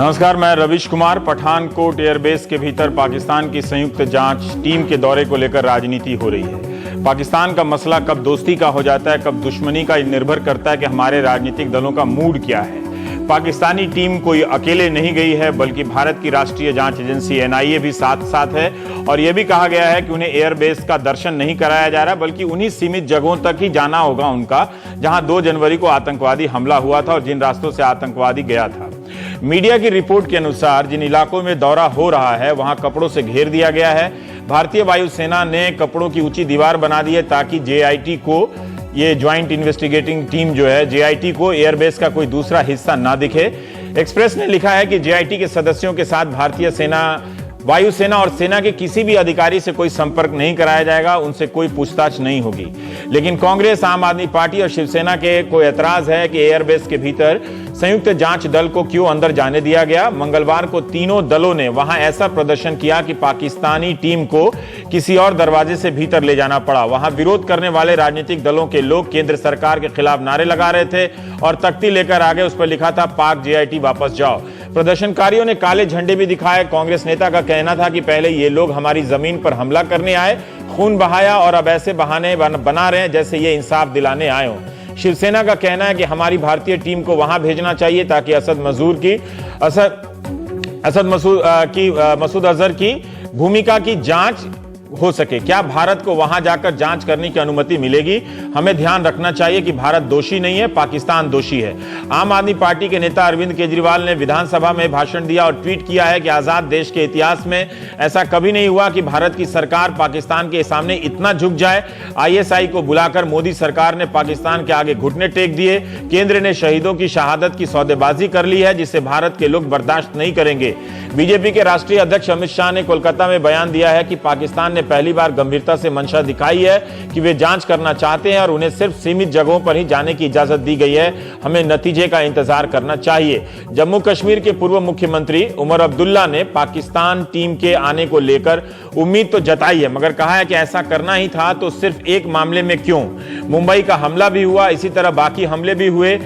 नमस्कार, मैं रविश कुमार। पठानकोट एयरबेस के भीतर पाकिस्तान की संयुक्त जांच टीम के दौरे को लेकर राजनीति हो रही है। पाकिस्तान का मसला कब दोस्ती का हो जाता है, कब दुश्मनी का, निर्भर करता है कि हमारे राजनीतिक दलों का मूड क्या है। पाकिस्तानी टीम कोई अकेले नहीं गई है, बल्कि भारत की राष्ट्रीय जांच एजेंसी NIA भी साथ साथ है। और यह भी कहा गया है कि उन्हें एयरबेस का दर्शन नहीं कराया जा रहा, बल्कि उन्हीं सीमित जगहों तक ही जाना होगा उनका, जहां 2 जनवरी को आतंकवादी हमला हुआ था और जिन रास्तों से आतंकवादी गया था। मीडिया की रिपोर्ट के अनुसार जिन इलाकों में दौरा हो रहा है वहां कपड़ों से घेर दिया गया है। भारतीय वायुसेना ने कपड़ों की ऊंची दीवार बना दी है ताकि JIT को, ये ज्वाइंट इन्वेस्टिगेटिंग टीम जो है, JIT को एयरबेस का कोई दूसरा हिस्सा ना दिखे। एक्सप्रेस ने लिखा है कि JIT के सदस्यों के साथ भारतीय सेना, वायुसेना और सेना के किसी भी अधिकारी से कोई संपर्क नहीं कराया जाएगा, उनसे कोई पूछताछ नहीं होगी। लेकिन कांग्रेस, आम आदमी पार्टी और शिवसेना के कोई एतराज है कि एयरबेस के भीतर संयुक्त जांच दल को क्यों अंदर जाने दिया गया। मंगलवार को तीनों दलों ने वहां ऐसा प्रदर्शन किया कि पाकिस्तानी टीम को किसी और दरवाजे से भीतर ले जाना पड़ा। वहां विरोध करने वाले राजनीतिक दलों के लोग केंद्र सरकार के खिलाफ नारे लगा रहे थे और तख्ती लेकर आगे उस पर लिखा था, पाक JIT वापस जाओ। प्रदर्शनकारियों ने काले झंडे भी दिखाए। कांग्रेस नेता का कहना था कि पहले ये लोग हमारी जमीन पर हमला करने आए, खून बहाया और अब ऐसे बहाने बना रहे हैं जैसे ये इंसाफ दिलाने आए हों। शिवसेना का कहना है कि हमारी भारतीय टीम को वहां भेजना चाहिए ताकि मसूद अजहर की भूमिका की जांच हो सके। क्या भारत को वहां जाकर जांच करने की अनुमति मिलेगी? हमें ध्यान रखना चाहिए कि भारत दोषी नहीं है, पाकिस्तान दोषी है। आम आदमी पार्टी के नेता अरविंद केजरीवाल ने विधानसभा में भाषण दिया और ट्वीट किया है कि आजाद देश के इतिहास में ऐसा कभी नहीं हुआ कि भारत की सरकार पाकिस्तान के सामने इतना झुक जाए। ISI को बुलाकर मोदी सरकार ने पाकिस्तान के आगे घुटने टेक दिए। केंद्र ने शहीदों की शहादत की सौदेबाजी कर ली है, जिसे भारत के लोग बर्दाश्त नहीं करेंगे। बीजेपी के राष्ट्रीय अध्यक्ष अमित शाह ने कोलकाता में बयान दिया है कि पाकिस्तान ने पहली बार गंभीरता से मंशा दिखाई है कि वे जांच करना चाहते हैं और उन्हें सिर्फ सीमित जगहों पर ही जाने की इजाजत दी गई है। हमें नतीजे का इंतजार करना चाहिए। जम्मू कश्मीर के पूर्व मुख्यमंत्री उमर अब्दुल्ला ने पाकिस्तान टीम के आने को लेकर उम्मीद तो जताई है, मगर कहा है कि ऐसा करना ही था तो सिर्फ एक मामले में क्यों? मुंबई का हमला भी हुआ, इसी तरह बाकी हमले भी हुए।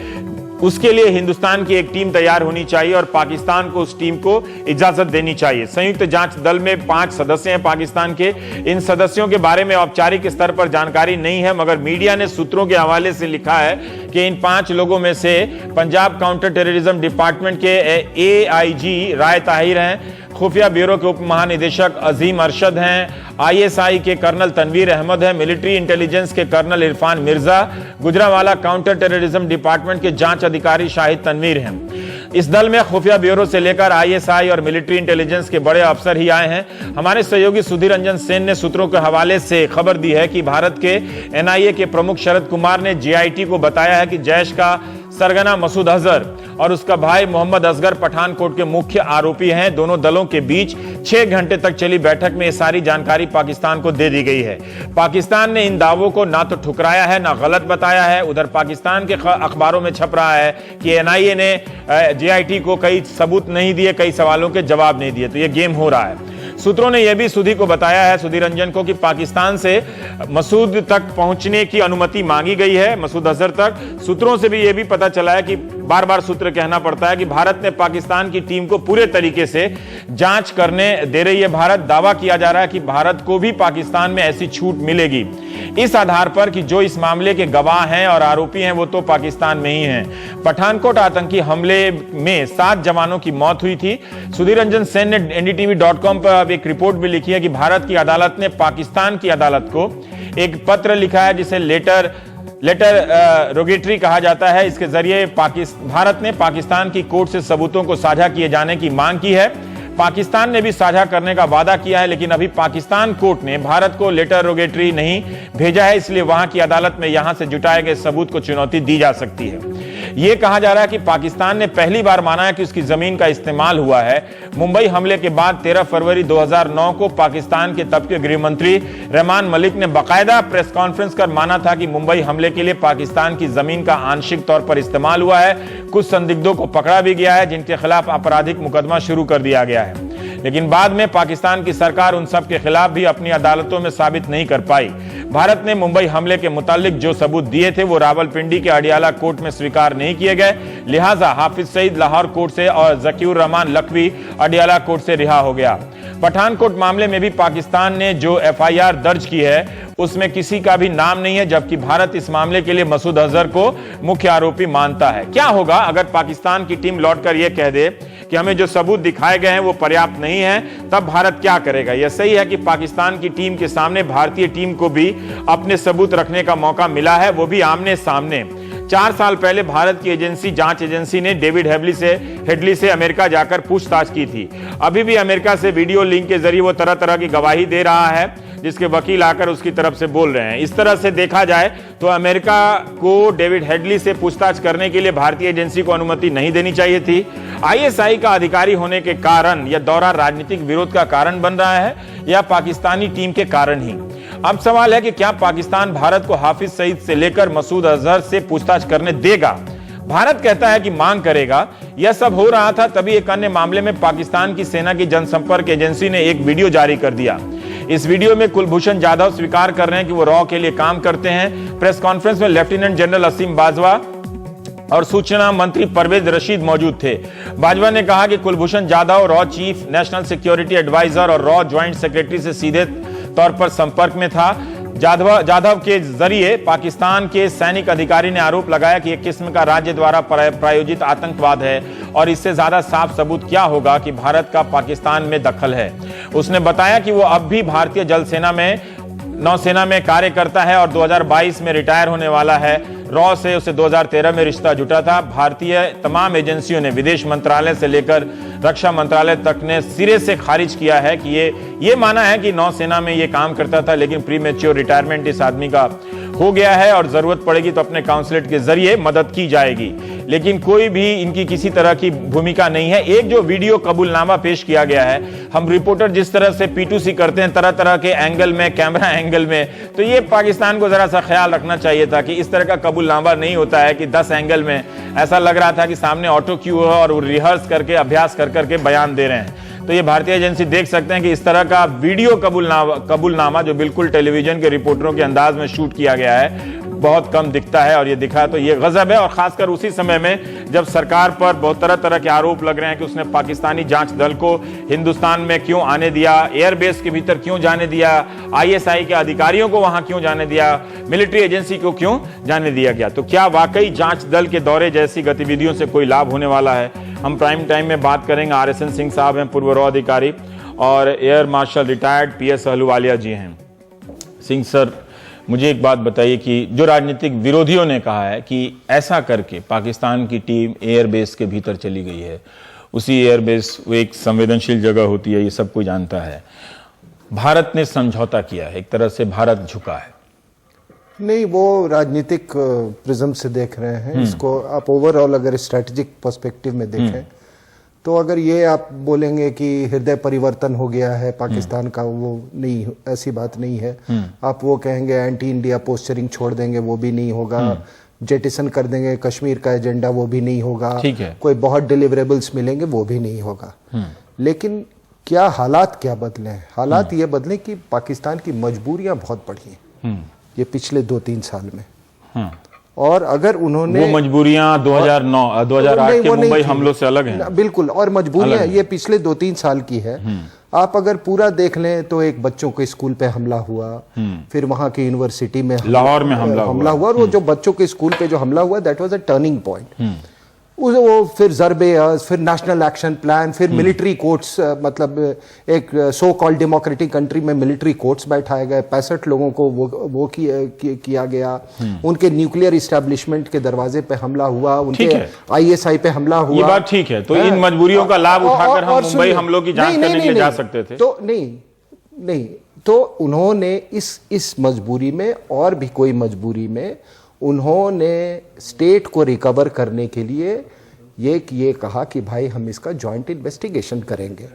उसके लिए हिंदुस्तान की एक टीम तैयार होनी चाहिए और पाकिस्तान को उस टीम को इजाजत देनी चाहिए। संयुक्त जांच दल में 5 सदस्य हैं पाकिस्तान के। इन सदस्यों के बारे में औपचारिक स्तर पर जानकारी नहीं है, मगर मीडिया ने सूत्रों के हवाले से लिखा है कि इन 5 लोगों में से पंजाब काउंटर टेररिज्म डिपार्टमेंट के AIG राय ताहिर हैं, खुफिया ब्यूरो के उप महानिदेशक अजीम अरशद हैं, ISI के कर्नल तनवीर अहमद हैं, मिलिट्री इंटेलिजेंस के colonel Irfan Mirza, Gujranwala counter terrorism department के जांच अधिकारी शाहिद तनवीर हैं। इस दल में खुफिया ब्यूरो से लेकर ISI और मिलिट्री इंटेलिजेंस के बड़े अफसर ही आए हैं। हमारे सहयोगी सुधीर रंजन सेन ने सूत्रों के हवाले से खबर दी है कि भारत के NIA के प्रमुख शरद कुमार ने JIT को बताया है कि जैश का सरगना मसूद अजहर और उसका भाई मोहम्मद असगर पठानकोट के मुख्य आरोपी हैं। दोनों दलों के बीच 6 घंटे तक चली बैठक में ये सारी जानकारी पाकिस्तान को दे दी गई है। पाकिस्तान ने इन दावों को ना तो ठुकराया है ना गलत बताया है। उधर पाकिस्तान के अखबारों में छप रहा है कि NIA ने JIT को कई सबूत नहीं दिए, कई सवालों के जवाब नहीं दिए, तो ये गेम हो रहा है। सूत्रों ने यह भी सुधीर को बताया है, सुधीर रंजन को, कि पाकिस्तान से मसूद तक पहुंचने की अनुमति मांगी गई है, मसूद अजहर तक। सूत्रों से भी यह भी पता चला है कि बार बार सूत्र कहना पड़ता है कि भारत ने पाकिस्तान की टीम को पूरे तरीके से जांच करने दे रही है। भारत, दावा किया जा रहा है कि भारत को भी पाकिस्तान में ऐसी छूट मिलेगी, इस आधार पर कि जो इस मामले के गवाह हैं और आरोपी हैं वो तो पाकिस्तान में ही हैं। पठानकोट आतंकी हमले में 7 जवानों की मौत हुई थी। सुधीर रंजन सेन ने NDTV.com पर एक रिपोर्ट भी लिखी है कि भारत की अदालत ने पाकिस्तान की अदालत को एक पत्र लिखा है जिसे लेटर रोगेटरी कहा जाता है। इसके जरिए भारत ने पाकिस्तान की कोर्ट से सबूतों को साझा किए जाने की मांग की है। पाकिस्तान ने भी साझा करने का वादा किया है, लेकिन अभी पाकिस्तान कोर्ट ने भारत को लेटर रोगेटरी नहीं भेजा है, इसलिए वहां की अदालत में यहां से जुटाए गए सबूत को चुनौती दी जा सकती है। यह कहा जा रहा है कि पाकिस्तान ने पहली बार माना है कि उसकी जमीन का इस्तेमाल हुआ है। मुंबई हमले के बाद 13 फरवरी 2009 को पाकिस्तान के तब के गृह मंत्री रहमान मलिक ने बाकायदा प्रेस कॉन्फ्रेंस कर माना था कि मुंबई हमले के लिए पाकिस्तान की जमीन का आंशिक तौर पर इस्तेमाल हुआ है। कुछ संदिग्धों को पकड़ा भी गया है, जिनके खिलाफ आपराधिक मुकदमा शुरू कर दिया गया है, लेकिन बाद में पाकिस्तान की सरकार उन सब के खिलाफ भी अपनी अदालतों में साबित नहीं कर पाई। भारत ने मुंबई हमले के मुतालिक जो सबूत दिए थे वो रावलपिंडी के अडियाला कोर्ट में स्वीकार नहीं किए गए, लिहाजा हाफिज सईद लाहौर कोर्ट से और जकीउर रहमान लखवी अडियाला कोर्ट से रिहा हो गया। पठानकोट मामले में भी पाकिस्तान ने जो एफआईआर दर्ज की है उसमें किसी का भी नाम नहीं है, जबकि भारत इस मामले के लिए मसूद अजहर को मुख्य आरोपी मानता है। क्या होगा अगर पाकिस्तान की टीम लौटकर यह कह दे कि हमें जो सबूत दिखाए गए हैं वो पर्याप्त नहीं है, तब भारत क्या करेगा? यह सही है कि पाकिस्तान की टीम के सामने भारतीय टीम को भी अपने सबूत रखने का मौका मिला है, वो भी आमने सामने। 4 साल पहले भारत की जांच एजेंसी ने डेविड हेडली से अमेरिका जाकर पूछताछ की थी। अभी भी अमेरिका से वीडियो लिंक के जरिए वो तरह तरह की गवाही दे रहा है, जिसके वकील आकर उसकी तरफ से बोल रहे हैं। इस तरह से देखा जाए तो अमेरिका को डेविड हेडली से पूछताछ करने के लिए भारतीय एजेंसी को अनुमति नहीं देनी चाहिए थी। आईएसआई का अधिकारी होने के कारण यह दौरा राजनीतिक विरोध का कारण बन रहा है या पाकिस्तानी टीम के कारण ही? अब सवाल है कि क्या पाकिस्तान भारत को हाफिज सईद से लेकर मसूद अजहर से पूछताछ करने देगा? भारत कहता है कि मांग करेगा। यह सब हो रहा था तभी एक अन्य मामले में पाकिस्तान की सेना की जनसंपर्क एजेंसी ने एक वीडियो जारी कर दिया। इस वीडियो में कुलभूषण जाधव स्वीकार कर रहे हैं कि वो रॉ के लिए काम करते हैं। प्रेस कॉन्फ्रेंस में लेफ्टिनेंट जनरल असीम बाजवा और सूचना मंत्री परवेज रशीद मौजूद थे। बाजवा ने कहा कि कुलभूषण जाधव रॉ चीफ, नेशनल सिक्योरिटी एडवाइजर और रॉ ज्वाइंट सेक्रेटरी से सीधे तौर पर संपर्क में था। जाधव के जरिए पाकिस्तान के सैनिक अधिकारी ने आरोप लगाया कि एक किस्म का राज्य द्वारा प्रायोजित आतंकवाद है और इससे ज्यादा साफ सबूत क्या होगा कि भारत का पाकिस्तान में दखल है। उसने बताया कि वो अब भी भारतीय नौसेना में कार्य करता है और 2022 में रिटायर होने वाला है। रॉ से उसे 2013 में रिश्ता जुटा था। भारतीय तमाम एजेंसियों ने, विदेश मंत्रालय से लेकर रक्षा मंत्रालय तक ने सिरे से खारिज किया है कि ये माना है कि नौसेना में ये काम करता था, लेकिन प्रीमेच्योर रिटायरमेंट इस आदमी का हो गया है और जरूरत पड़ेगी तो अपने काउंसलेट के जरिए मदद की जाएगी। लेकिन कोई भी इनकी किसी तरह की भूमिका नहीं है। एक जो वीडियो कबूलनामा पेश किया गया है, हम रिपोर्टर जिस तरह से P2C करते हैं तरह तरह के एंगल में, कैमरा एंगल में, तो ये पाकिस्तान को जरा सा ख्याल रखना चाहिए था कि इस तरह का कबूलनामा नहीं होता है कि 10 एंगल में। ऐसा लग रहा था कि सामने ऑटो क्यू है और रिहर्स करके, अभ्यास कर करके बयान दे रहे हैं। तो ये भारतीय एजेंसी देख सकते हैं कि इस तरह का वीडियो कबूलनामा जो बिल्कुल टेलीविजन के रिपोर्टरों के अंदाज में शूट किया गया है, बहुत कम दिखता है। और ये दिखा तो ये गजब है। और खासकर उसी समय में जब सरकार पर बहुत तरह तरह के आरोप लग रहे हैं कि उसने पाकिस्तानी जांच दल को हिंदुस्तान में क्यों आने दिया, एयरबेस के भीतर क्यों जाने दिया, आईएसआई के अधिकारियों को वहां क्यों जाने दिया, मिलिट्री एजेंसी को क्यों जाने दिया गया। तो क्या वाकई जांच दल के दौरे जैसी गतिविधियों से कोई लाभ होने वाला है? हम प्राइम टाइम में बात करेंगे। RSN सिंह साहब हैं, पूर्व रॉ अधिकारी, और air marshal retired PS Ahluwalia ji हैं। सिंह सर, मुझे एक बात बताइए कि जो राजनीतिक विरोधियों ने कहा है कि ऐसा करके पाकिस्तान की टीम एयरबेस के भीतर चली गई है, उसी एयरबेस वो एक संवेदनशील जगह होती है, ये सब कोई जानता है, भारत ने समझौता किया है, एक तरह से भारत झुका है। नहीं, वो राजनीतिक प्रिज्म से देख रहे हैं इसको। आप ओवरऑल अगर स्ट्रेटेजिक पर्सपेक्टिव में देखें तो अगर ये आप बोलेंगे कि हृदय परिवर्तन हो गया है पाकिस्तान का, वो नहीं, ऐसी बात नहीं है। आप वो कहेंगे एंटी इंडिया पोस्चरिंग छोड़ देंगे, वो भी नहीं होगा। जेटिसन कर देंगे कश्मीर का एजेंडा, वो भी नहीं होगा। कोई बहुत डिलीवरेबल्स मिलेंगे, वो भी नहीं होगा। लेकिन क्या हालात क्या बदले? हालात ये बदले कि पाकिस्तान की मजबूरियां बहुत बढ़ी हैं ये पिछले 2-3 साल में। और अगर उन्होंने वो मजबूरियां 2008 के मुंबई हमलों से अलग हैं। बिल्कुल, और मजबूरियां ये पिछले 2-3 साल की है। आप अगर पूरा देख लें तो एक बच्चों के स्कूल पे हमला हुआ, फिर वहां की यूनिवर्सिटी में लाहौर में हमला हुआ, और वो जो बच्चों के स्कूल पे जो हमला हुआ, that was a turning point. वो फिर ज़रबे, फिर नेशनल एक्शन प्लान, फिर मिलिट्री कोर्ट्स, मतलब एक सो कॉल्ड डेमोक्रेटिक कंट्री में मिलिट्री कोर्ट्स बैठाए गए, 65 लोगों को वो किया गया। उनके न्यूक्लियर इस्टेब्लिशमेंट के दरवाजे पे हमला हुआ, उनके ISI पे हमला हुआ। ये बात ठीक है। तो इन मजबूरियों का लाभ उठाकर हम मुंबई हमलों की जांच करने के लिए जा सकते थे। तो नहीं, तो उन्होंने इस मजबूरी में और भी कोई मजबूरी में उन्होंने स्टेट को रिकवर करने के लिए ये कहा कि भाई हम इसका जॉइंट इन्वेस्टिगेशन करेंगे।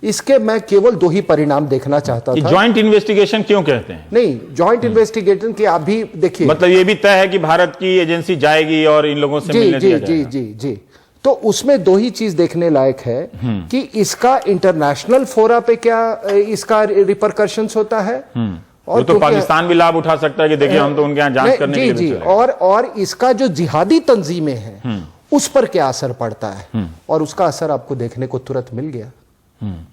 इसके मैं केवल 2 ही परिणाम देखना चाहता था। जॉइंट इन्वेस्टिगेशन क्यों कहते हैं? नहीं, जॉइंट इन्वेस्टिगेशन की आप भी देखिए, मतलब ये भी तय है कि भारत की एजेंसी जाएगी और इन लोगों से मिलने दिया जाएगा। जी। तो उसमें 2 ही चीज देखने लायक है कि इसका इंटरनेशनल फोरा पे क्या इसका रिपरकशंस होता है, वो तो पाकिस्तान भी लाभ उठा सकता है कि देखिए हम तो उनके यहाँ जांच करने के लिए जी, और इसका जो जिहादी तंजीमें हैं उस पर क्या असर पड़ता है, और उसका असर आपको देखने को तुरंत मिल गया।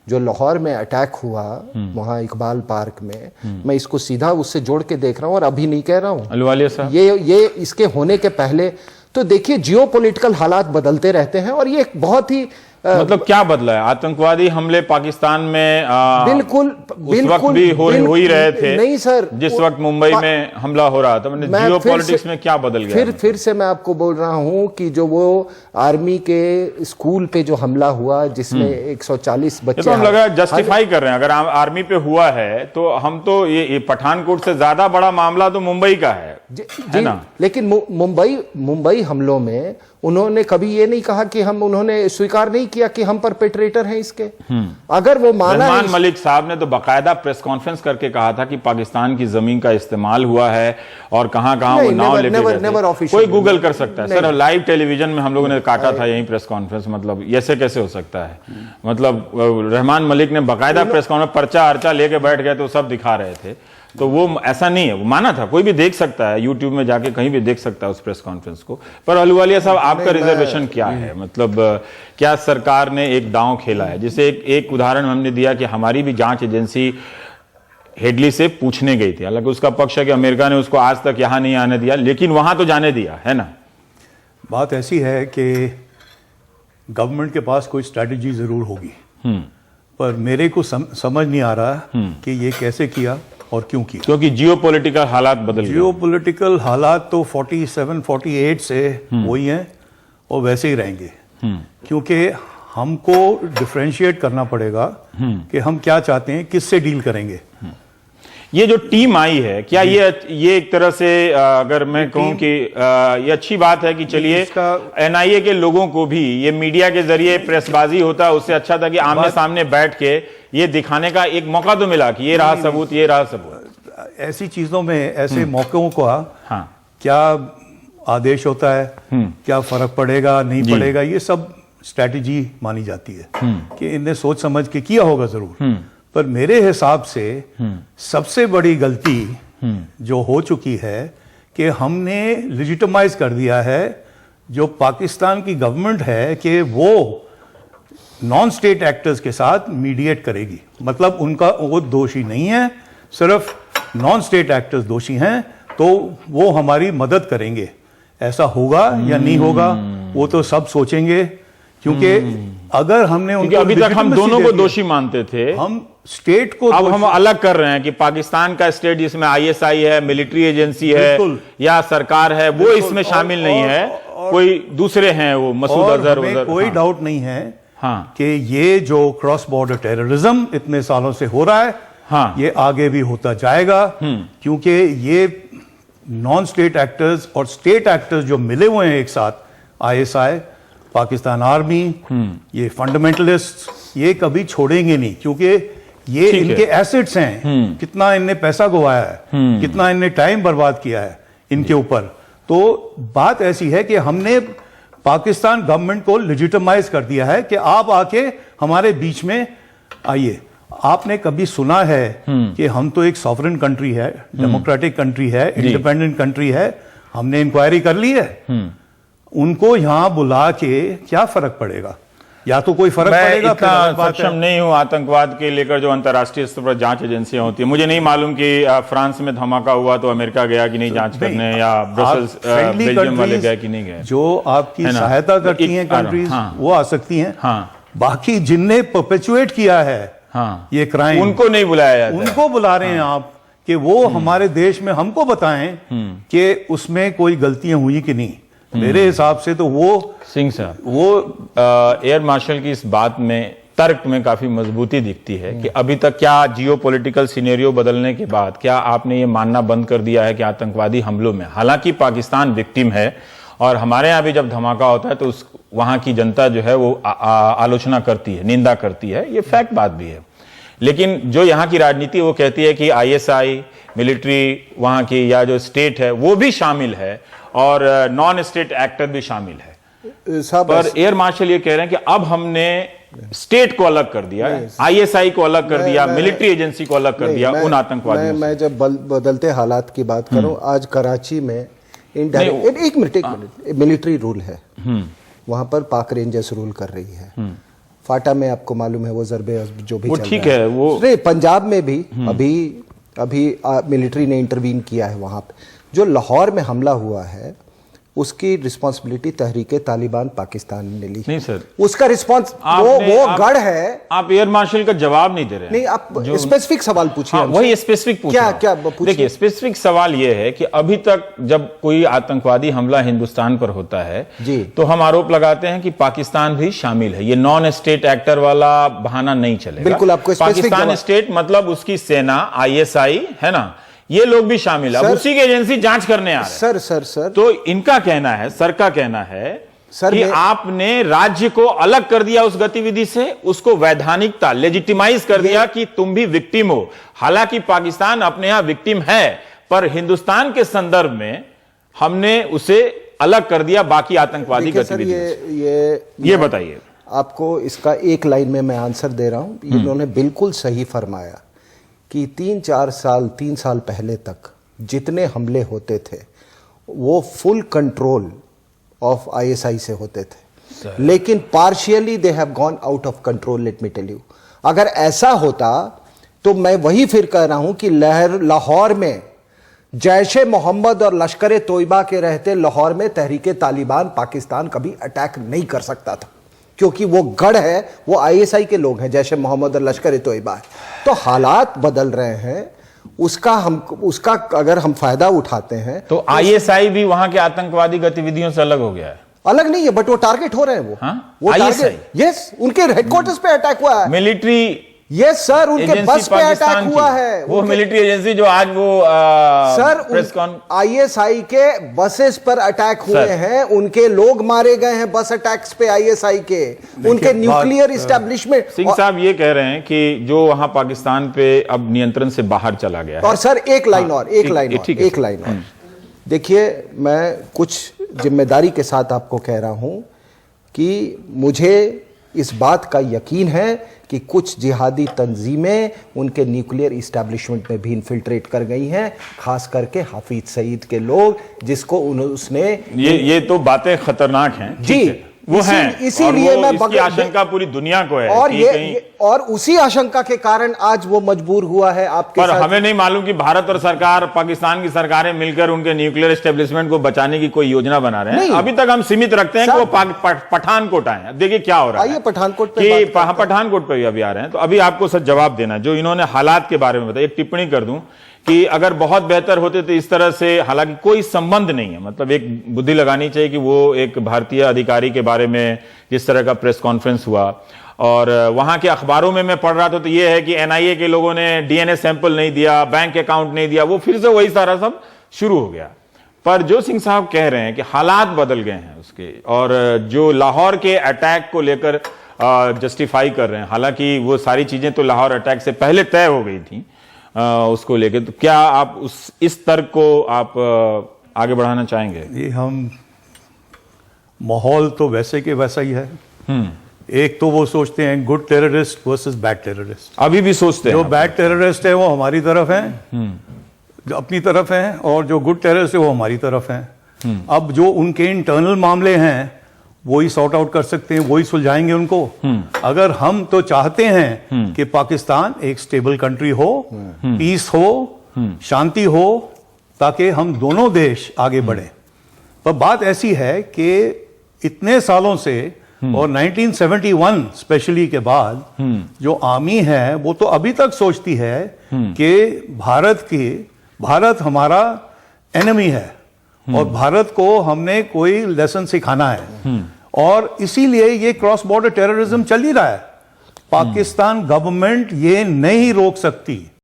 जो लाहौर में अटैक हुआ वहां इकबाल पार्क में, मैं इसको सीधा उससे जोड़ के देख रहा हूं और अभी नहीं कह रहा हूं अहलुवालिया साहब, ये इसके होने के पहले तो देखिए जियोपॉलिटिकल हालात बदलते रहते हैं, और ये एक बहुत ही मतलब क्या बदला है? आतंकवादी हमले पाकिस्तान में बिल्कुल उस वक्त भी हो ही रहे थे। नहीं सर, जिस वक्त मुंबई में हमला हो रहा था, मतलब जियोपॉलिटिक्स में क्या बदल गया? फिर से मैं आपको बोल रहा हूं कि जो वो आर्मी के स्कूल पे जो हमला हुआ जिसमें 140 बच्चे, तो हम लगा जस्टिफाई कर रहे हैं। अगर आर्मी पे हुआ है तो हम तो ये पठानकोट से ज्यादा बड़ा मामला तो मुंबई का है ना? लेकिन मुंबई हमलों में उन्होंने कभी ये नहीं कहा कि उन्होंने स्वीकार नहीं किया कि हम परपेट्रेटर हैं इसके। अगर वो माना, रहमान मलिक साहब ने तो बाकायदा प्रेस कॉन्फ्रेंस करके कहा था कि पाकिस्तान की जमीन का इस्तेमाल हुआ है और कहां वो नाव लेके गए थे। कोई गूगल कर सकता है सर, लाइव टेलीविजन में हम लोगों ने काटा था यही प्रेस कॉन्फ्रेंस। मतलब ऐसे कैसे हो सकता है? मतलब रहमान मलिक ने बाकायदा प्रेस कॉन्फ्रेंस पर्चा अर्चा लेके बैठ गए तो सब दिखा रहे थे। तो वो ऐसा नहीं है, वो माना था, कोई भी देख सकता है, यूट्यूब में जाके कहीं भी देख सकता है उस प्रेस कॉन्फ्रेंस को। पर अहलुवालिया साहब, आपका रिजर्वेशन क्या है? मतलब क्या सरकार ने एक दांव खेला है? जिसे एक उदाहरण हमने दिया कि हमारी भी जांच एजेंसी हेडली से पूछने गई थी, हालांकि उसका पक्ष है कि अमेरिका ने उसको आज तक यहां नहीं आने दिया, लेकिन वहां तो जाने दिया है ना। बात ऐसी है कि गवर्नमेंट के पास कोई स्ट्रैटेजी जरूर होगी, पर मेरे को समझ नहीं आ रहा कि ये कैसे किया और क्यों किया। क्योंकि जियोपॉलिटिकल हालात बदल गए। जियोपॉलिटिकल हालात तो 47-48 से वही हैं और वैसे ही रहेंगे, क्योंकि हमको डिफरेंशिएट करना पड़ेगा कि हम क्या चाहते हैं, किससे डील करेंगे। ये जो टीम आई है, क्या ये एक तरह से अगर मैं कहूं कि ये अच्छी बात है कि चलिए एनआईए के लोगों को भी ये मीडिया के जरिए प्रेसबाजी होता है, उससे अच्छा था कि आमने सामने बैठ के ये दिखाने का एक मौका तो मिला कि ये रहा सबूत, ये रहा सबूत। ऐसी चीजों में, ऐसे मौकों का क्या आदेश होता है, क्या फर्क पड़ेगा नहीं पड़ेगा, ये सब स्ट्रैटेजी मानी जाती है कि इन्हें सोच समझ के किया होगा जरूर। पर मेरे हिसाब से सबसे बड़ी गलती जो हो चुकी है कि हमने लेजिटिमाइज कर दिया है जो पाकिस्तान की गवर्नमेंट है कि वो नॉन स्टेट एक्टर्स के साथ मीडिएट करेगी। मतलब वो दोषी नहीं है, सिर्फ नॉन स्टेट एक्टर्स दोषी हैं, तो वो हमारी मदद करेंगे। ऐसा होगा या नहीं होगा वो तो सब सोचेंगे, क्योंकि अगर हमने उनको, अभी तक हम दोनों को दोषी मानते थे, हम स्टेट को, अब हम अलग कर रहे हैं कि पाकिस्तान का स्टेट जिसमें आईएसआई है, मिलिट्री एजेंसी है या सरकार है, वो इसमें शामिल नहीं है, कोई दूसरे हैं, वो मसूद अजहर वगैरह। कोई डाउट नहीं है कि ये जो क्रॉस बॉर्डर टेररिज्म इतने सालों से हो रहा है, ये आगे भी होता जाएगा, क्योंकि ये नॉन स्टेट एक्टर्स और स्टेट एक्टर्स जो मिले हुए हैं एक साथ, आईएसआई, पाकिस्तान आर्मी, ये फंडामेंटलिस्ट, ये कभी छोड़ेंगे नहीं, क्योंकि ये इनके एसेट्स हैं। कितना इनने पैसा गवाया है, कितना इनने टाइम बर्बाद किया है इनके ऊपर। तो बात ऐसी है कि हमने पाकिस्तान गवर्नमेंट को लेजिटिमाइज कर दिया है कि आप आके हमारे बीच में आइए। आपने कभी सुना है कि हम तो एक सॉवरेन कंट्री है, डेमोक्रेटिक कंट्री है, इंडिपेंडेंट कंट्री है, हमने इंक्वायरी कर ली है? उनको यहां बुला के क्या फर्क पड़ेगा? या तो कोई फर्क पड़ेगा। इतना सक्षम नहीं हूं आतंकवाद के लेकर जो अंतर्राष्ट्रीय स्तर पर जांच एजेंसियां होती है। मुझे नहीं मालूम कि फ्रांस में धमाका हुआ तो अमेरिका गया कि नहीं जांच करने, या ब्रसेल्स बेल्जियम वाले गए कि नहीं गए। जो आपकी सहायता करती हैं कंट्रीज, वो आ सकती हैं। बाकी जिनने परपेचुएट किया है ये क्राइम, उनको नहीं बुलाया जाता। उनको बुला रहे हैं आप कि वो हमारे देश में हमको बताएं कि उसमें कोई गलतियां हुई कि नहीं। मेरे हिसाब से तो वो सिंह साहब, वो एयर मार्शल की इस बात में, तर्क में काफी मजबूती दिखती है कि अभी तक क्या जियोपॉलिटिकल सिनेरियो बदलने के बाद क्या आपने ये मानना बंद कर दिया है कि आतंकवादी हमलों में, हालांकि पाकिस्तान विक्टिम है और हमारे यहाँ भी जब धमाका होता है तो वहां की जनता जो है वो आलोचना करती है, निंदा करती है, ये फैक्ट बात भी है। लेकिन जो यहाँ की राजनीति वो कहती है कि आईएसआई, मिलिट्री वहां की या जो स्टेट है वो भी शामिल है और नॉन स्टेट एक्टर भी शामिल है। पर एयर मार्शल ये कह रहे हैं कि अब हमने स्टेट को अलग कर दिया, आईएसआई को अलग कर दिया, मिलिट्री एजेंसी को अलग कर दिया उन आतंकवादियों मैं जब बदलते हालात की बात करूं, आज कराची में इनडायरेक्ट एक मिनट मिलिट्री रूल है, वहां पर पाक रेंजर्स रूल कर रही है। फाटा में आपको मालूम है वो ज़रबे जो भी चल ठीक रहा है, वो पंजाब में भी अभी मिलिट्री ने इंटरवीन किया है वहां पे। जो लाहौर में हमला हुआ है उसकी रिस्पांसिबिलिटी तहरीके तालिबान पाकिस्तान ने ली। नहीं सर, उसका रिस्पांस वो गढ़ है। आप एयर मार्शल का जवाब नहीं दे रहे हैं। नहीं, आप स्पेसिफिक सवाल पूछिए। वही स्पेसिफिक पूछ क्या देखिए, स्पेसिफिक सवाल यह है कि अभी तक जब कोई आतंकवादी हमला हिंदुस्तान पर होता है जी, तो हम आरोप लगाते हैं कि पाकिस्तान भी शामिल है। ये नॉन स्टेट एक्टर वाला बहाना नहीं चलेगा। बिल्कुल, आपको पाकिस्तान स्टेट मतलब उसकी सेना, आईएसआई है ना, ये लोग भी शामिल है। उसी की एजेंसी जांच करने आ रहे हैं। सर तो इनका कहना है, सर का कहना है कि आपने राज्य को अलग कर दिया उस गतिविधि से, उसको वैधानिकता लेजिटिमाइज कर दिया कि तुम भी विक्टिम हो। हालांकि पाकिस्तान अपने यहां विक्टिम है, पर हिंदुस्तान के संदर्भ में हमने उसे अलग कर दिया बाकी आतंकवादी गतिविधि। ये बताइए। आपको इसका एक लाइन में मैं आंसर दे रहा हूं। इन्होंने बिल्कुल सही फरमाया कि 3 साल पहले तक जितने हमले होते थे वो फुल कंट्रोल ऑफ आईएसआई से होते थे, लेकिन partially they have gone out of control. Let me tell you, अगर ऐसा होता तो मैं वही फिर कह रहा हूं कि लाहौर में जैश-ए मोहम्मद और लश्कर तोयबा के रहते लाहौर में तहरीके तालिबान पाकिस्तान कभी अटैक नहीं कर सकता था, क्योंकि वो गढ़ है, वो आईएसआई के लोग हैं, जैश-ए मोहम्मद और लश्कर तोयबा है। तो हालात बदल रहे हैं, उसका अगर हम फायदा उठाते हैं तो आईएसआई भी वहां के आतंकवादी गतिविधियों से अलग हो गया है। अलग नहीं है, बट वो टारगेट हो रहे हैं। वो टारगेट, यस, उनके हेडक्वार्टर्स पे अटैक हुआ है। मिलिट्री, यस सर, उनके बस पे अटैक हुआ है। वो मिलिट्री एजेंसी जो आज वो सर आईएसआई के बसेस पर अटैक हुए हैं, उनके लोग मारे गए हैं बस अटैक्स पे आईएसआई के, उनके न्यूक्लियर इस्टेब्लिशमेंट। सिंह साहब ये कह रहे हैं कि जो वहां पाकिस्तान पे अब नियंत्रण से बाहर चला गया है। और सर एक लाइन और देखिए, मैं कुछ जिम्मेदारी के साथ आपको कह रहा हूं कि मुझे इस बात का यकीन है कि कुछ जिहादी तंजीमें उनके न्यूक्लियर इस्टेब्लिशमेंट में भी इन्फिल्ट्रेट कर गई हैं, खास करके हाफिज सईद के लोग, जिसको उसने ये तो बातें खतरनाक हैं जी, वो हैं, इसीलिए मैं इसकी आशंका पूरी दुनिया को है। और उसी आशंका के कारण आज वो मजबूर हुआ है आपके पर हमें नहीं मालूम कि भारत और सरकार, पाकिस्तान की सरकारें मिलकर उनके न्यूक्लियर एस्टेब्लिशमेंट को बचाने की कोई योजना बना रहे हैं। अभी तक हम सीमित रखते हैं कि वो पठानकोट आए। देखिए क्या हो रहा है। पठानकोट पे भी अभी आ रहे हैं। तो अभी आपको सर जवाब देना, जो इन्होंने हालात के बारे में बताया। एक टिप्पणी कर दूं कि अगर बहुत बेहतर होते तो इस तरह से, हालांकि कोई संबंध नहीं है, मतलब एक बुद्धि लगानी चाहिए कि वो एक भारतीय अधिकारी के बारे में जिस तरह का प्रेस कॉन्फ्रेंस हुआ, और वहां के अखबारों में मैं पढ़ रहा था तो ये है कि एनआईए के लोगों ने डीएनए सैंपल नहीं दिया, बैंक अकाउंट नहीं दिया, वो फिर से वही सारा सब शुरू हो गया। पर जो सिंह साहब कह रहे हैं कि हालात बदल गए हैं उसके, और जो लाहौर के अटैक को लेकर जस्टिफाई कर रहे हैं, हालांकि वो सारी चीजें तो लाहौर अटैक से पहले तय हो गई थी उसको लेकर, तो क्या आप इस तर्क को आप आगे बढ़ाना चाहेंगे? ये हम माहौल तो वैसे के वैसा ही है। एक तो वो सोचते हैं good terrorist versus bad terrorist, अभी भी सोचते हैं। जो बैड टेररिस्ट है वो हमारी तरफ हैं, जो अपनी तरफ हैं, और जो गुड टेररिस्ट है वो हमारी तरफ हैं। अब जो उनके इंटरनल मामले हैं वही सॉर्ट आउट कर सकते हैं, वही सुलझाएंगे उनको। अगर हम तो चाहते हैं कि पाकिस्तान एक स्टेबल कंट्री हो, पीस हो, शांति हो, ताकि हम दोनों देश आगे बढ़े। पर बात ऐसी है कि इतने सालों से, और 1971 स्पेशली के बाद जो आर्मी है वो तो अभी तक सोचती है कि भारत हमारा एनिमी है और भारत को हमने कोई लेसन सिखाना है, और इसीलिए ये क्रॉस बॉर्डर टेररिज्म चल ही रहा है। पाकिस्तान गवर्नमेंट ये नहीं रोक सकती।